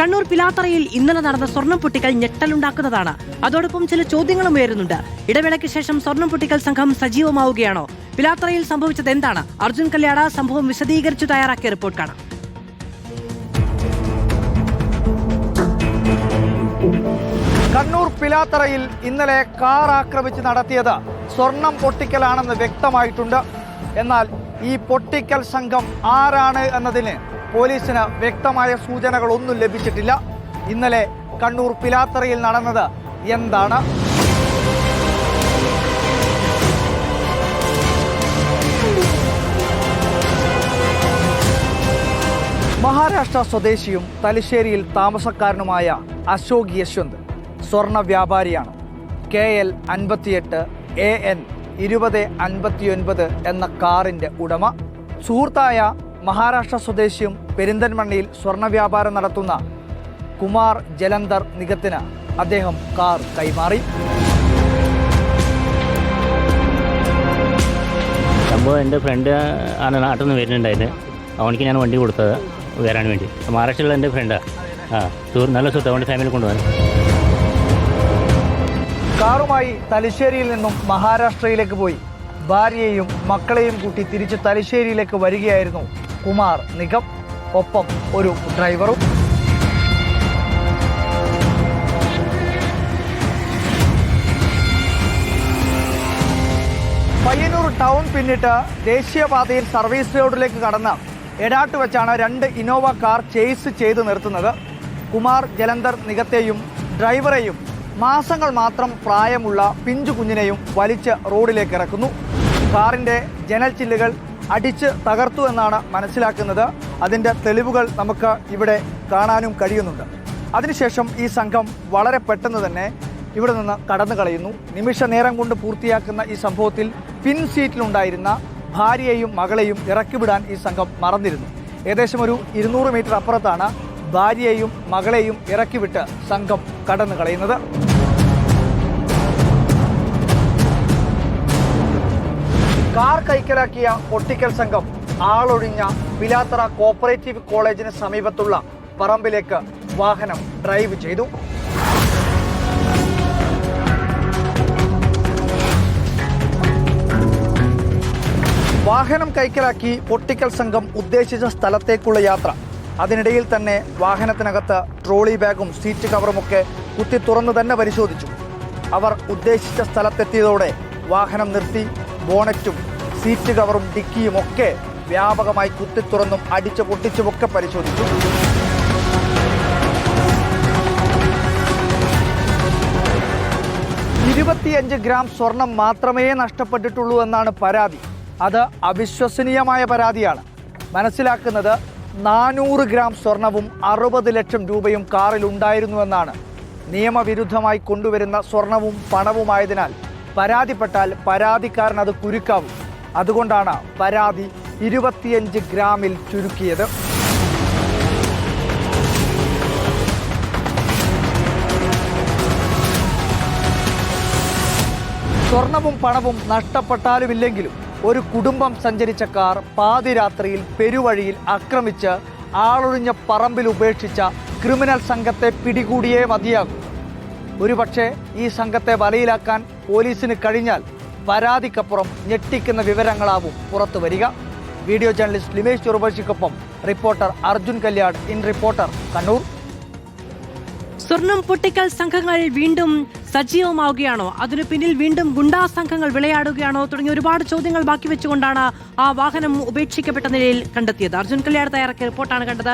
കണ്ണൂർ പിലാത്തറയിൽ ഇന്നലെ നടന്ന സ്വർണം പൊട്ടിക്കൽ ഞെട്ടലുണ്ടാക്കുന്നതാണ്. അതോടൊപ്പം ചില ചോദ്യങ്ങളും ഉയരുന്നുണ്ട്. ഇടവേളയ്ക്ക് ശേഷം സ്വർണം പൊട്ടിക്കൽ സംഘം സജീവമാവുകയാണോ? പിലാത്തറയിൽ സംഭവിച്ചത് എന്താണ്? അർജുൻ കല്യാട സംഭവം വിശദീകരിച്ചു തയ്യാറാക്കിയ റിപ്പോർട്ട് കാണാം. കണ്ണൂർ പിലാത്തറയിൽ ഇന്നലെ കാർ ആക്രമിച്ച് നടത്തിയത് സ്വർണം പൊട്ടിക്കലാണെന്ന് വ്യക്തമായിട്ടുണ്ട്. എന്നാൽ ഈ പൊട്ടിക്കൽ സംഘം ആരാണ് എന്നതിന് പോലീസിന് വ്യക്തമായ സൂചനകളൊന്നും ലഭിച്ചിട്ടില്ല. ഇന്നലെ കണ്ണൂർ പിലാത്തറയിൽ നടന്നത് എന്താണ്? മഹാരാഷ്ട്ര സ്വദേശിയും തലശ്ശേരിയിൽ താമസക്കാരനുമായ അശോക് യശ്വന്ത് സ്വർണ്ണ വ്യാപാരിയാണ്. KL 58 AN 2059 എന്ന കാറിന്റെ ഉടമ. സുഹൃത്തായ മഹാരാഷ്ട്ര സ്വദേശിയും പെരിന്തൽമണ്ണയിൽ സ്വർണ്ണ വ്യാപാരം നടത്തുന്ന കുമാർ ജലന്ധർ നിഗത്തിന് അദ്ദേഹം കാർ കൈമാറി. സംഭവം എൻ്റെ ഫ്രണ്ട് ആണ് നാട്ടിൽ നിന്ന് വരുന്നുണ്ടായിരുന്നു. അവനിക്ക് ഞാൻ വണ്ടി കൊടുത്തത് വരാൻ വേണ്ടി. മഹാരാഷ്ട്രയിലുള്ള എൻ്റെ ഫ്രണ്ടാണ്. നല്ല സുഹൃത്ത്, അവൻ്റെ ഫാമിലി കൊണ്ടുപോകാൻ. കാറുമായി തലശ്ശേരിയിൽ നിന്നും മഹാരാഷ്ട്രയിലേക്ക് പോയി ഭാര്യയെയും മക്കളെയും കൂട്ടി തിരിച്ച് തലശ്ശേരിയിലേക്ക് വരികയായിരുന്നു കുമാർ നിഗം. ഒപ്പം ഒരു ഡ്രൈവറും. പയ്യന്നൂർ ടൗൺ പിന്നിട്ട് ദേശീയപാതയിൽ സർവീസ് റോഡിലേക്ക് കടന്ന് എടാട്ട് വെച്ചാണ് 2 ഇന്നോവ കാർ ചേസ് ചെയ്ത് നിർത്തുന്നത്. കുമാർ ജലന്ധർ നിഗത്തെയും ഡ്രൈവറെയും മാസങ്ങൾ മാത്രം പ്രായമുള്ള പിഞ്ചു കുഞ്ഞിനെയും വലിച്ച് റോഡിലേക്ക് ഇറക്കുന്നു. കാറിന്റെ ജനൽ ചില്ലുകൾ അടിച്ച് തകർത്തു എന്നാണ് മനസ്സിലാക്കുന്നത്. അതിൻ്റെ തെളിവുകൾ നമുക്ക് ഇവിടെ കാണാനും കഴിയുന്നുണ്ട്. അതിനുശേഷം ഈ സംഘം വളരെ പെട്ടെന്ന് തന്നെ ഇവിടെ നിന്ന് കടന്നു കളയുന്നു. നിമിഷ നേരം കൊണ്ട് പൂർത്തിയാക്കുന്ന ഈ സംഭവത്തിൽ പിൻ സീറ്റിലുണ്ടായിരുന്ന ഭാര്യയെയും മകളെയും ഇറക്കിവിടാൻ ഈ സംഘം മറന്നിരുന്നു. ഏകദേശം ഒരു 200 മീറ്റർ അപ്പുറത്താണ് ഭാര്യയെയും മകളെയും ഇറക്കിവിട്ട് സംഘം കടന്നു കളയുന്നത്. കാർ കൈക്കലാക്കിയ പൊട്ടിക്കൽ സംഘം ആളൊഴിഞ്ഞ പിലാത്തറ കോപ്പറേറ്റീവ് കോളേജിന് സമീപത്തുള്ള പറമ്പിലേക്ക് വാഹനം ഡ്രൈവ് ചെയ്തു. വാഹനം കൈക്കലാക്കി പൊട്ടിക്കൽ സംഘം ഉദ്ദേശിച്ച സ്ഥലത്തേക്കുള്ള യാത്ര. അതിനിടയിൽ തന്നെ വാഹനത്തിനകത്ത് ട്രോളി ബാഗും സീറ്റ് കവറുമൊക്കെ കുത്തി തുറന്നു തന്നെ പരിശോധിച്ചു. അവർ ഉദ്ദേശിച്ച സ്ഥലത്തെത്തിയതോടെ വാഹനം നിർത്തി ബോണറ്റും സീറ്റ് കവറും ഡിക്കിയും ഒക്കെ വ്യാപകമായി കുത്തിത്തുറന്നും അടിച്ചു പൊട്ടിച്ചുമൊക്കെ പരിശോധിച്ചു. $25 ഗ്രാം സ്വർണം മാത്രമേ നഷ്ടപ്പെട്ടിട്ടുള്ളൂ എന്നാണ് പരാതി. അത് അവിശ്വസനീയമായ പരാതിയാണ്. മനസ്സിലാക്കുന്നത് 400 ഗ്രാം സ്വർണവും 60 ലക്ഷം രൂപയും കാറിൽ ഉണ്ടായിരുന്നുവെന്നാണ്. നിയമവിരുദ്ധമായി കൊണ്ടുവരുന്ന സ്വർണവും പണവുമായതിനാൽ പരാതിപ്പെട്ടാൽ പരാതിക്കാരൻ അത് കുരുക്കാവും. അതുകൊണ്ടാണ് പരാതി 25 ഗ്രാമിൽ ചുരുക്കിയത്. സ്വർണവും പണവും നഷ്ടപ്പെട്ടാലുമില്ലെങ്കിലും ഒരു കുടുംബം സഞ്ചരിച്ച കാർ പാതിരാത്രിയിൽ പെരുവഴിയിൽ ആക്രമിച്ച് ആളൊഴിഞ്ഞ പറമ്പിൽ ഉപേക്ഷിച്ച ക്രിമിനൽ സംഘത്തെ പിടികൂടിയേ മതിയാകും. ഒരുപക്ഷെ ഈ സംഘത്തെ വലയിലാക്കാൻ പോലീസിന് കഴിഞ്ഞാൽ പരാതിക്കപ്പുറം ഞെട്ടിക്കുന്ന വിവരങ്ങളാവും പുറത്തു വരിക. വീഡിയോ ജേർണലിസ്റ്റ് ലിമേഷ് ചെറുപഴിക്കൊപ്പം reporter Arjun Kalyad in reporter Kannur. സ്വർണം പൊട്ടിക്കൽ സംഘങ്ങൾ വീണ്ടും സജീവമാവുകയാണോ? അതിനു പിന്നിൽ വീണ്ടും ഗുണ്ടാ സംഘങ്ങൾ വിളയാടുകയാണോ? തുടങ്ങിയ ഒരുപാട് ചോദ്യങ്ങൾ ബാക്കി വെച്ചുകൊണ്ടാണ് ആ വാഹനം ഉപേക്ഷിക്കപ്പെട്ട നിലയിൽ കണ്ടെത്തിയത്. അർജുൻ കല്യാട് തയ്യാറാക്കിയ റിപ്പോർട്ടാണ് കണ്ടത്.